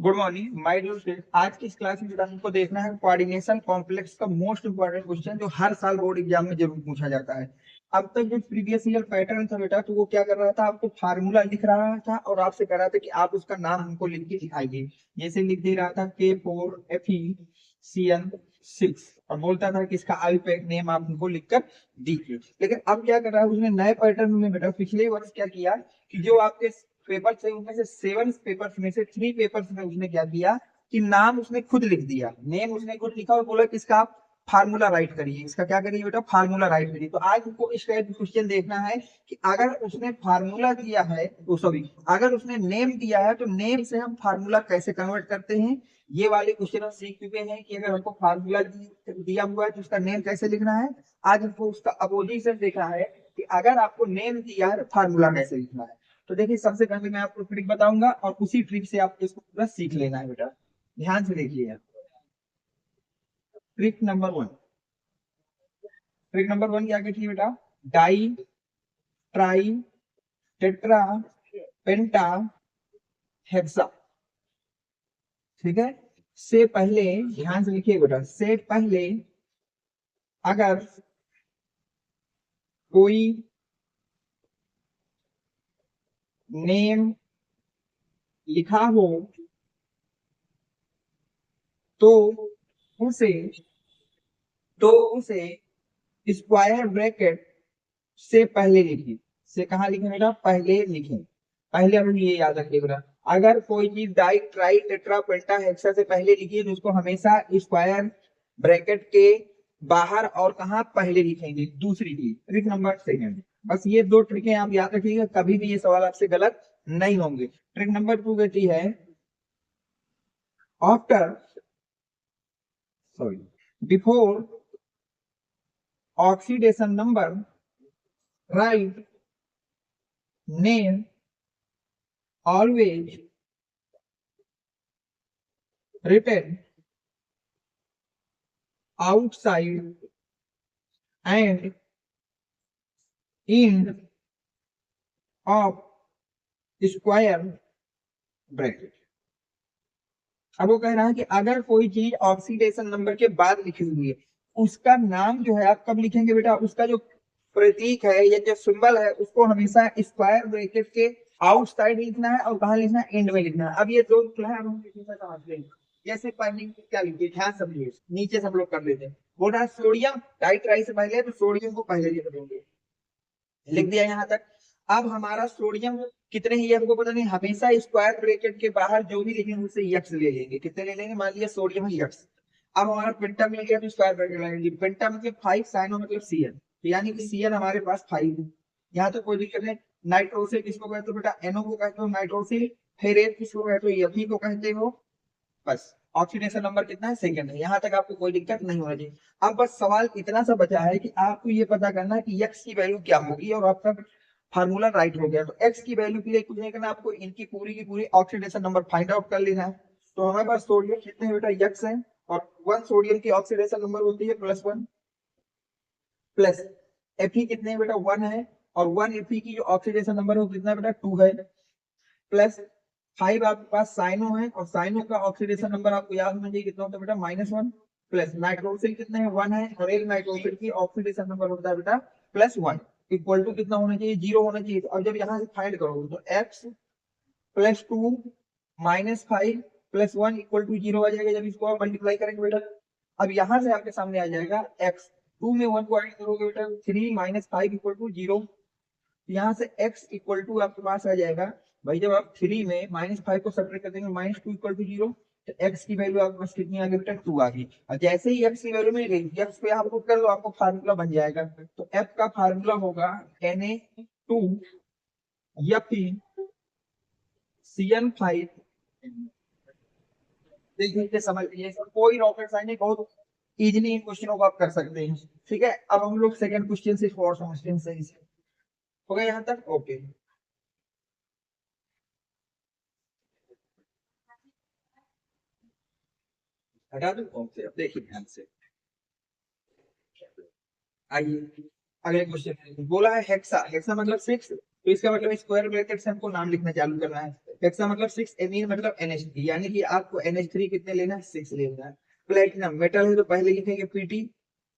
Good morning my dear student. आज की इस क्लास में बेटा हमको देखना है कोऑर्डिनेशन कॉम्प्लेक्स का मोस्ट इंपोर्टेंट क्वेश्चन जो हर साल बोर्ड एग्जाम में जरूर पूछा जाता है। अब तक जो प्रीवियस ईयर पैटर्न था बेटा, तो वो क्या कर रहा था, आपको फार्मूला लिख रहा था और आपसे कह रहा था कि आप उसका नाम हमको लिख के दिखाइए। जैसे लिख दे रहा था K4FeCN6 और बोलता था कि इसका आईपैक नेम आप हमको लिखकर दीजिए। लेकिन अब क्या कर रहा है, उसने नए पैटर्न में बेटा पिछले वर्ष क्या किया कि जो आपके पेपर थे उनमें से 7 पेपर्स में से 3 पेपर्स में उसने क्या किया कि नाम उसने खुद लिख दिया, नेम उसने खुद लिखा और बोला कि इसका आप फार्मूला राइट करिए, इसका क्या करिए बेटा, फार्मूला राइट करिए। तो आज हमको इस टाइप का क्वेश्चन देखना है कि अगर उसने फार्मूला दिया है, तो सॉरी, अगर उसने नेम दिया है तो नेम से हम फार्मूला कैसे कन्वर्ट करते हैं। ये वाले क्वेश्चन हम सीख चुके हैं कि अगर हमको फार्मूला दिया हुआ है तो उसका नेम कैसे लिखना है। आज हमको उसका अपोजिशन देखना है कि अगर आपको नेम दिया है तो फार्मूला कैसे लिखना है। तो देखिए, सबसे पहले मैं आपको ट्रिक बताऊंगा और उसी ट्रिक से आपको इसको पूरा सीख लेना है बेटा। ध्यान से देखिए, ट्रिक नंबर 1। ट्रिक नंबर 1 क्या कहती है बेटा, डाई ट्राई टेट्रा पेंटा हेक्सा। ठीक है, से पहले ध्यान से लिखिए बेटा, से पहले अगर कोई नेम लिखा हो तो उसे उसे स्क्वायर ब्रैकेट से पहले लिखिए। से कहा लिखे बेटा, पहले लिखें। पहले हम ये याद रखिए बेटा, अगर कोई चीज डाई ट्राई टेट्रा पेंटा हेक्सा से पहले लिखिए तो उसको हमेशा स्क्वायर ब्रैकेट के बाहर और कहा पहले लिखेंगे। दूसरी चीज, ट्रिक नंबर 2, बस ये 2 ट्रिकें आप याद रखिएगा, कभी भी ये सवाल आपसे गलत नहीं होंगे। ट्रिक नंबर 2 कहती है, after sorry before oxidation number write name always written outside and in of square bracket। अब वो कह रहा है कि अगर कोई चीज ऑक्सीडेशन नंबर के बाद लिखी हुई है, उसका नाम जो है आप कब लिखेंगे बेटा, उसका जो प्रतीक है या जो सिंबल है उसको हमेशा स्क्वायर ब्रैकेट के आउटसाइड लिखना है और कहा लिखना है, एंड में लिखना है। अब ये दो है, अब हम लिखेंगे समझ लेंगे। जैसे पहले क्या लिखिए, ध्यान समझिए, नीचे सब लोग कर लेते हैं। बोल रहा है सोडियम डाइट्राई से पहले, तो सोडियम को पहले लिख देंगे, लिख दिया यहाँ तक। अब हमारा सोडियम कितने ही हमको पता नहीं, हमेशा स्क्वायर ब्रैकेट के बाहर जो भी लिखेंगे उससे यक्स ले लेंगे। कितने ले लेंगे, मान लिया सोडियम यक्स। अब हमारा पेंटा मिल गया तो स्क्वायर ब्रैकेट लगाएंगे, पेंटा मतलब 5, साइनो मतलब Cn, यानी कि Cn हमारे पास 5 है। यहाँ तो कोई दिक्कत नहीं। नाइट्रोसिल किसको कहते हो बेटा, NO को कहते हो नाइट्रोसिल। फेरेट किसको कहते हो, Fe को कहते हो। बस ऑक्सीडेशन नंबर कितना है, सेकंड है। यहाँ तक आपको कोई दिक्कत नहीं होना चाहिए। अब बस सवाल इतना सा बचा है कि आपको ये पता करना है कि एक्स की वैल्यू क्या होगी और आपका फार्मूला राइट हो गया। तो एक्स की वैल्यू के लिए कुछ नहीं करना, आपको इनकी पूरी की पूरी ऑक्सीडेशन नंबर फाइंड आउट कर लेना है। तो हमारे पास सोडियम कितने बेटा, एक्स है, और 1 सोडियम की ऑक्सीडेशन नंबर होती है +1, प्लस Fe कितने बेटा, 1 है, और 1 Fe की जो ऑक्सीडेशन नंबर है कितना बेटा, 2 है, प्लस 5 आपके पास साइनो है, और साइनो का ऑक्सीडेशन नंबर आपको याद होना चाहिए कितना होता है बेटा, -1, प्लस नाइट्रोसिल कितने हैं, 1 है, और एक नाइट्रोसिल की ऑक्सीडेशन नंबर होता है बेटा +1, इक्वल टू कितना होना चाहिए, 0 होना चाहिए। तो अब जब यहाँ से फाइंड करोगे तो x +2 -5 +1 इक्वल टू 0 आ जाएगा। जब इसको आप मल्टीप्लाई करेंगे बेटा, अब यहाँ से आपके सामने आ जाएगा x, 2 में 1 को ऐड करोगे बेटा, 3 -5 इक्वल टू 0। यहाँ से x इक्वल टू आपके पास आ जाएगा भाई, जब आप 3 में -5 को सब्ट्रैक्ट कर देंगे, -2 इक्वल टू 0, तो x की वैल्यू आपके पास कितनी आ गई बेटा, 2 आ गई। और जैसे ही x की वैल्यू मिल गई, x पे आप पुट कर दो, आपको फार्मूला बन जाएगा। तो f का फार्मूला होगा Na2FeCN5। देखिए समझ लीजिए, कोई रॉकेट साइंस नहीं, बहुत इजीली इन क्वेश्चनों को आप कर सकते हैं। ठीक है, अब हम लोग सेकंड क्वेश्चन से और समझते हैं सही से। हो गया यहाँ तक, ओके। हटा दूं, ओके। अब देखिए ध्यान से, आइए अगले क्वेश्चन। बोला है हेक्सा, हेक्सा मतलब 6, तो इसका मतलब स्क्वायर ब्रैकेट से हमको नाम लिखना चालू करना है। हेक्सा मतलब 6, एमीन मतलब NH3, यानी कि आपको NH3 कितने लेना है, 6 लेना है। प्लेटिनम मेटल है तो पहले लिखेंगे Pt,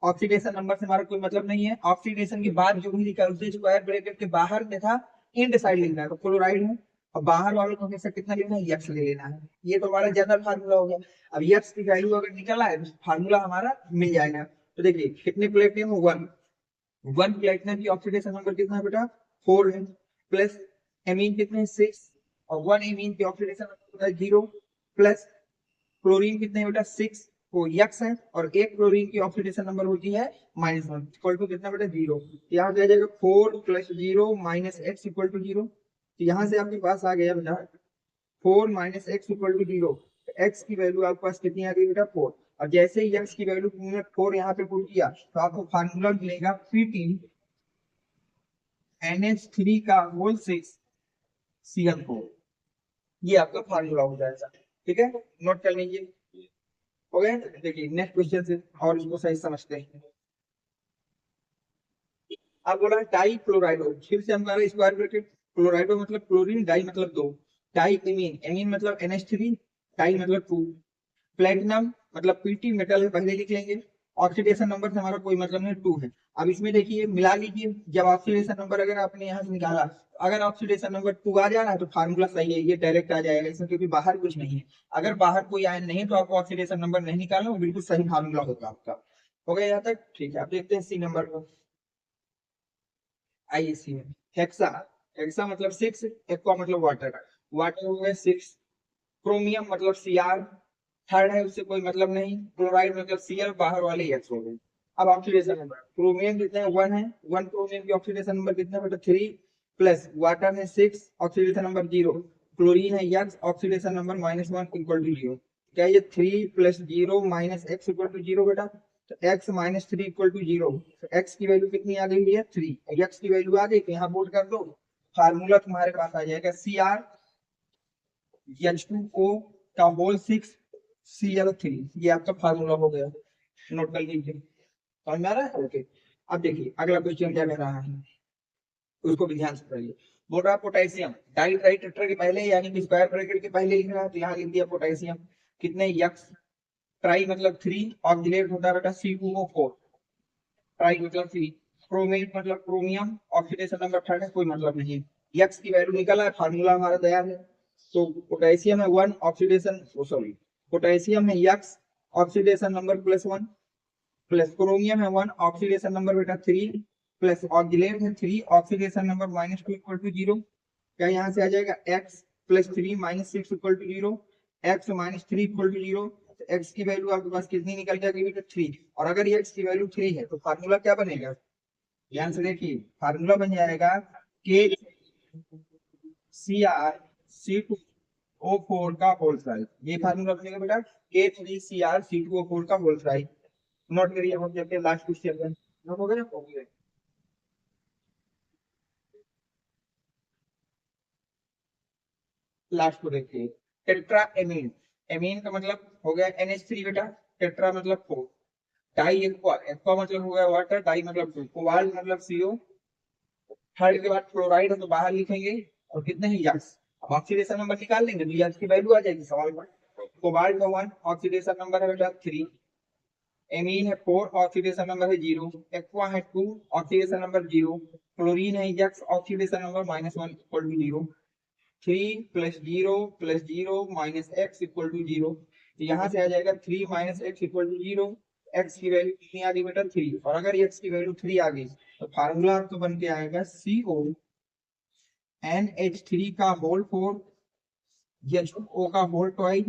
ऑक्सीडेशन नंबर से हमारा कोई मतलब नहीं है, ऑक्सीडेशन के बाद जो भी लिखा है उसे स्क्वायर ब्रैकेट के बाहर में था इंड साइड लिखना है, तो क्लोराइड है, और बाहर वालों को हमेशा कितना लेना है, यक्स ले लेना है। ये तो हमारा जनरल फार्मूला हो गया। अब यक्स की वैल्यू अगर निकल आए तो फार्मूला हमारा मिल जाएगा। तो देखिए कितने प्लेटिनम, 1, 1 प्लेटिनम की ऑक्सीडेशन नंबर कितना है बेटा, 4 है, प्लस एमीन कितने हैं, 6, और 1 एमीन की ऑक्सीडेशन नंबर है 0, प्लस क्लोरीन कितने हैं बेटा, 6, वो यक्स है, और एक क्लोरीन की ऑक्सीडेशन नंबर होती है -1, इक्वल टू कितना बेटा, 0। यहाँ पे आ जाएगा 4 + 0 - x इक्वल टू 0। तो यहाँ से आपके पास आ गया बेटा 4 - x इक्वल टू 0। x की वैल्यू आपके पास कितनी आ गई बेटा, 4। और जैसे ही x की वैल्यू तुमने 4 यहाँ पे पुट किया तो आपको फार्मूला मिलेगा Pt NH3 का होल 6 Cl4। ये आपका फार्मूला हो जाएगा, ठीक है, नोट कर लीजिए। हो गया। देखिए नेक्स्ट क्वेश्चन से और इसको सही समझते हैं। अब बोला है डाई क्लोराइडो, फिर से हमारा स्क्वायर ब्रैकेट, क्लोराइडो मतलब क्लोरीन, डाई मतलब 2, डाई एमीन, एमीन मतलब NH3, डाई मतलब 2, प्लेटिनम मतलब Pt, मेटल है पहले लिख लेंगे, ऑक्सीडेशन नंबर से हमारा कोई मतलब नहीं, 2 है। अब इसमें देखिए मिला लीजिए, जब ऑक्सीडेशन नंबर अगर आपने यहाँ से निकाला, अगर ऑक्सीडेशन नंबर 2 आ जा रहा है तो फार्मूला सही है, ये डायरेक्ट आ जाएगा इसमें, क्योंकि बाहर कुछ नहीं है। अगर बाहर कोई आयन नहीं तो आपको ऑक्सीडेशन नंबर नहीं निकालना, वो बिल्कुल सही फार्मूला होगा आपका। हो गया यहाँ तक, ठीक है। आप देखते हैं सी नंबर को, आइए सी में हेक्सा, हेक्सा मतलब 6, एक्वा मतलब वाटर, वाटर हो गया 6, क्रोमियम मतलब Cr, थर्ड है उससे कोई मतलब नहीं, क्लोराइड मतलब Cl, बाहर वाले X हो गए। अब ऑक्सीडेशन नंबर, क्रोमियम कितने 1 है, 1 क्रोमियम की ऑक्सीडेशन नंबर कितना बेटा, 3, प्लस वाटर है 6, ऑक्सीडेशन नंबर 0, क्लोरीन है X, oxidation number -1 equal to 0। क्या ये 3 + 0 - x इक्वल टू 0 बेटा, तो x - 3 इक्वल टू 0। तो x की वैल्यू कितनी आ गई है, 3, x की वैल्यू आ गई तो यहाँ पुट कर दो, फार्मूला तुम्हारे पास आ जाएगा Cr H2O का होल 6 Cl3। ये आपका फार्मूला हो गया, नोट कर लीजिए। समझ में आ रहा है, ओके। अब देखिए अगला क्वेश्चन क्या कह रहा है, उसको भी ध्यान से पढ़िए। बोल रहा है पोटेशियम, डाई ट्राइटेट्रा के पहले यानी कि स्क्वायर ब्रैकेट के पहले लिख रहा है, तो यहाँ लिख दिया पोटेशियम कितने, यक्स, ट्राई मतलब 3, ऑक्सीडेट होता है बेटा C2O4, ट्राई मतलब 3, क्रोमेट मतलब क्रोमियम, ऑक्सीडेशन नंबर 3 है, कोई मतलब नहीं है। यक्स की वैल्यू निकला है, फार्मूला हमारा तैयार है। तो पोटेशियम है 1, ऑक्सीडेशन सॉरी, पोटेशियम है x, oxidation number +1, plus chromium है 1, ऑक्सीडेशन नंबर बेटा 3, प्लस ऑक्सीलेट है 3, ऑक्सीडेशन नंबर -2 इक्वल टू 0। क्या यहाँ से आ जाएगा x + 3 - 6 equal to 0, x - 3 equal to 0। तो x की वैल्यू आपके पास कितनी निकल जाएगी बेटा, 3। और अगर ये x की वैल्यू 3 है तो फार्मूला क्या बनेगा, ध्यान से देखिए, फार्मूला बन जाएगा K Cr C2O4 का होल साइज। ये फार्मूला बनेगा बेटा K3Cr C2O4 का होल साइज। नोट करिए, हम चलते हैं लास्ट क्वेश्चन। नोट हो गया, हो गया। लास्ट को देखिए, टेट्रा एमीन, एमीन का मतलब हो गया NH3 बेटा, टेट्रा मतलब 4, डाई एक्वा, एक्वा मतलब हो गया वाटर, डाई मतलब 2, कोबाल्ट मतलब CO, थर्ड के बाद क्लोराइड है तो बाहर लिखेंगे, और कितने हैं यक्स। अब ऑक्सीडेशन नंबर निकाल लेंगे तो यक्स की वैल्यू आ जाएगी सवाल में। कोबाल्ट का 1, ऑक्सीडेशन नंबर है बेटा 3, एमीन है 4, ऑक्सीडेशन नंबर है 0, एक्वा है 2, ऑक्सीडेशन नंबर 0, क्लोरीन है x, oxidation number -1 equal to 0, 3 + 0 + 0 - x equal to 0। तो यहाँ से आ जाएगा 3 - x इक्वल टू 0। x की वैल्यू कितनी आ गई बेटा, 3, और अगर x की वैल्यू 3 आ गई तो फार्मूला आपको बन के आएगा CONH3 का होल 4 H2O का होल ट्वाइस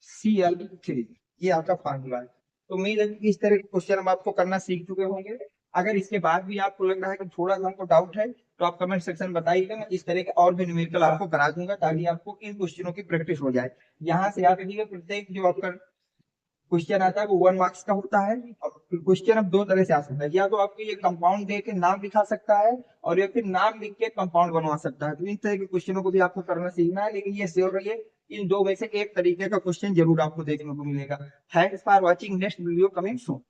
Cl3। ये आपका फार्मूला है। तो उम्मीद है कि इस तरह के क्वेश्चन हम आपको करना सीख चुके होंगे। अगर इसके बाद भी आपको लग रहा है कि थोड़ा सा हमको डाउट है तो आप कमेंट सेक्शन में बताइएगा, मैं इस तरह के और भी न्यूमेरिकल आपको करा दूंगा ताकि आपको इन क्वेश्चनों की प्रैक्टिस हो जाए। यहाँ से याद रखिएगा, प्रत्येक जो आपका क्वेश्चन आता है वो 1 मार्क्स का होता है। क्वेश्चन अब 2 तरह से आ सकता है, या तो आपको ये कंपाउंड दे के नाम लिखा सकता है, और या फिर नाम लिख के कंपाउंड बनवा सकता है। तो इन तरह के क्वेश्चनों को भी आपको करना सीखना है, लेकिन ये श्योर रहिए इन 2 में से एक तरीके का क्वेश्चन जरूर आपको देखने को मिलेगा। Thanks for watching, next video coming soon.